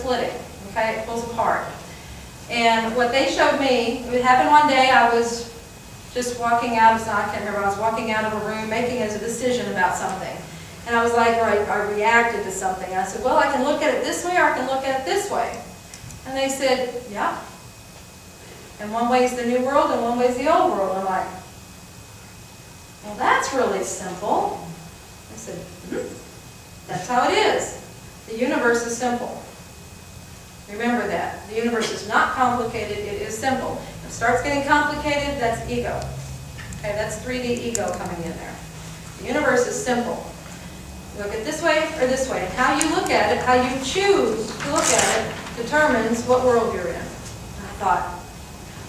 splitting. Okay, it pulls apart. And what they showed me, it happened one day. I was just walking out of, I can't remember, I was walking out of a room making a decision about something. And I was like, or I reacted to something. I said, well, I can look at it this way or I can look at it this way. And they said, yeah. And one way is the new world and one way is the old world. I'm like, well, that's really simple. I said, that's how it is. The universe is simple. Remember that. The universe is not complicated, it is simple. If it starts getting complicated, that's ego. Okay, that's 3D ego coming in there. The universe is simple. You look at it this way or this way. And how you look at it, how you choose to look at it, determines what world you're in. And I thought,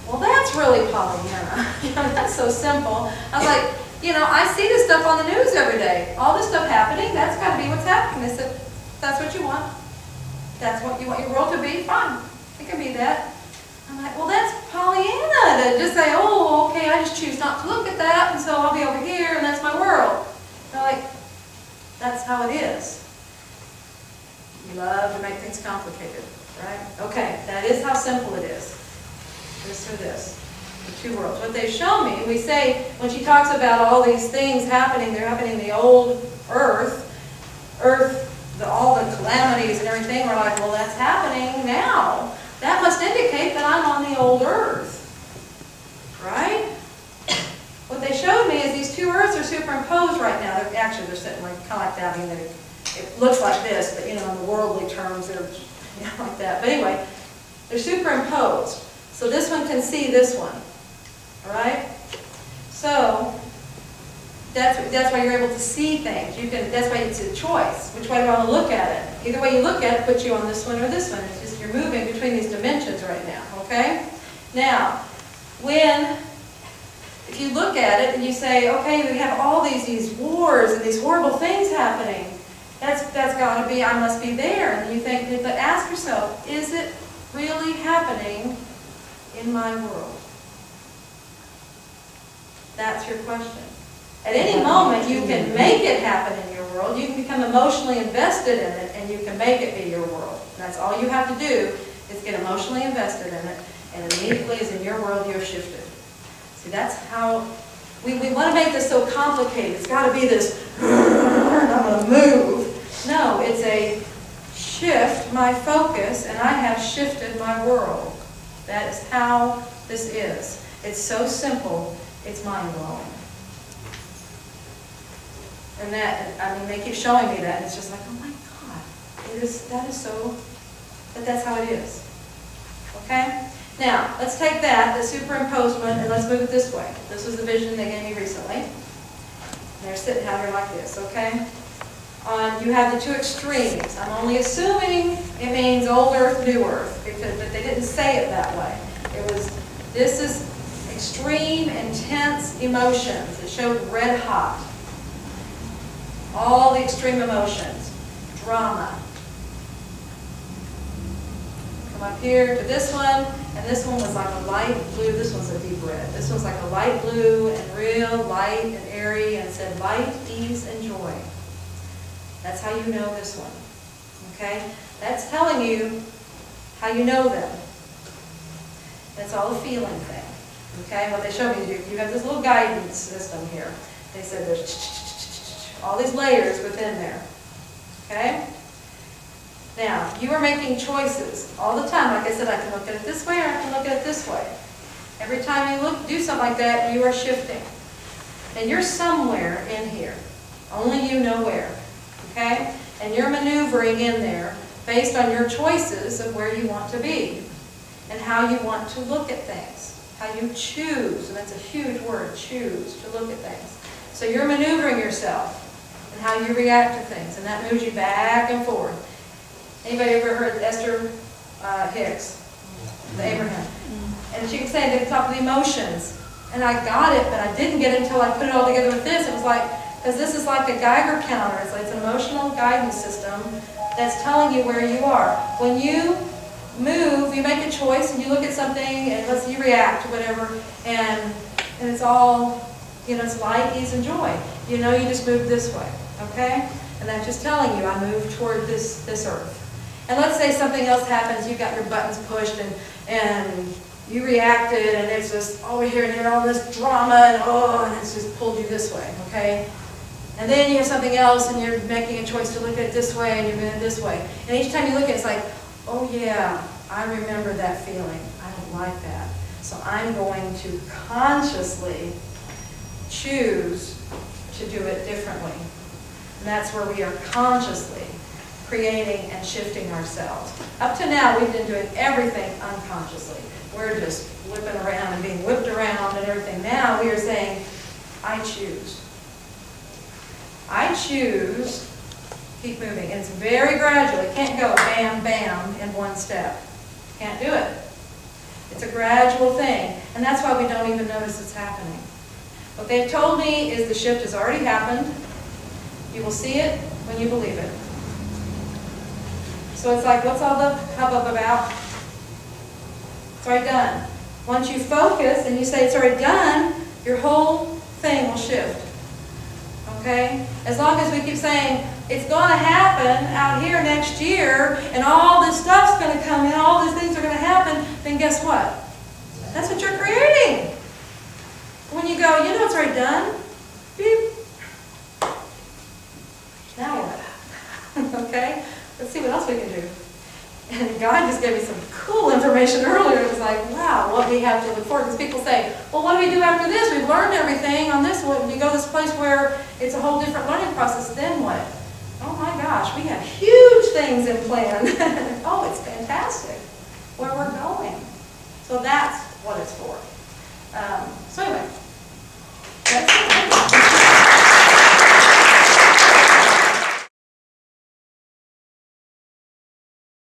well, that's really Pollyanna. That's so simple. I was like, I see this stuff on the news every day. All this stuff happening, that's got to be what's happening. They said, that's what you want. That's what you want your world to be? Fine. It can be that. I'm like, well, that's Pollyanna to just say, oh, okay, I just choose not to look at that, and so I'll be over here, and that's my world. They're like, that's how it is. You love to make things complicated, right? Okay, that is how simple it is. This or this. The two worlds. What they show me, we say, when she talks about all these things happening, they're happening in the old earth, all the calamities and everything, we're like, well, that's happening now. That must indicate that I'm on the old earth. Right? What they showed me is these two earths are superimposed right now. Actually, they're sitting like, kind of like that. I mean, it looks like this, but in the worldly terms, they're like that. But anyway, they're superimposed. So this one can see this one. All right? So that's why you're able to see things. That's why it's a choice. Which way do I want to look at it? Either way you look at it puts you on this one or this one. It's just you're moving between these dimensions right now. Okay? Now, if you look at it and you say, okay, we have all these wars and these horrible things happening, that's got to be, I must be there. And you think, but ask yourself, is it really happening in my world? That's your question. At any moment, you can make it happen in your world. You can become emotionally invested in it, and you can make it be your world. And that's all you have to do is get emotionally invested in it, and immediately, as in your world, you're shifted. See, that's how we want to make this so complicated. It's got to be this, I'm going to move. No, it's a shift my focus, and I have shifted my world. That is how this is. It's so simple, it's mind-blowing. And they keep showing me that, and it's just like, oh my God, that is so, but that's how it is. Okay? Now, let's take that, the superimposed one, and let's move it this way. This was the vision they gave me recently. And they're sitting out here like this, okay? You have the two extremes. I'm only assuming it means old earth, new earth, but they didn't say it that way. This is extreme, intense emotions. It showed red hot. All the extreme emotions. Drama. Come up here to this one, and this one was like a light blue. This one's a deep red. This one's like a light blue and real light and airy, and it said light, ease, and joy. That's how you know this one. Okay? That's telling you how you know them. That's all a feeling thing. Okay? What they showed me, you have this little guidance system here. They said there's all these layers within there. Okay? Now, you are making choices all the time. Like I said, I can look at it this way or I can look at it this way. Every time you do something like that, you are shifting. And you're somewhere in here. Only you know where. Okay? And you're maneuvering in there based on your choices of where you want to be and how you want to look at things. How you choose, and that's a huge word, choose, to look at things. So you're maneuvering yourself and how you react to things, and that moves you back and forth. Anybody ever heard Esther Hicks, the Abraham? And she was saying they talk of the emotions, and I got it, but I didn't get it until I put it all together with this. It was like, because this is like a Geiger counter. It's an emotional guidance system that's telling you where you are. When you move, you make a choice, and you look at something, and let's say you react to whatever, and it's all, it's light, ease, and joy. You know you just moved this way, okay? And that's just telling you I moved toward this earth. And let's say something else happens, you've got your buttons pushed and you reacted, and it's just over here and you're all this drama and it's just pulled you this way, okay? And then you have something else and you're making a choice to look at it this way and you're doing it this way. And each time you look at it, it's like, oh yeah, I remember that feeling. I don't like that. So I'm going to consciously choose to do it differently. And that's where we are consciously creating and shifting ourselves. Up to now, we've been doing everything unconsciously. We're just whipping around and being whipped around and everything. Now we are saying, I choose. I choose, keep moving. And it's very gradual. It can't go bam, bam in one step. Can't do it. It's a gradual thing. And that's why we don't even notice it's happening. What they've told me is the shift has already happened. You will see it when you believe it. So it's like, what's all the hubbub about? It's already done. Once you focus and you say it's already done, your whole thing will shift. Okay? As long as we keep saying, it's going to happen out here next year, and all this stuff's going to come in, all these things are going to happen, then guess what? That's what you're creating. When you go, you know it's already done, beep. Now what? Okay? Let's see what else we can do. And God just gave me some cool information earlier. It was like, wow, what we have to look forward to. Because people say, well, what do we do after this? We've learned everything on this one. We go to this place where it's a whole different learning process. Then what? Oh my gosh, we have huge things in plan. Oh, it's fantastic where we're going. So that's what it's for. So anyway.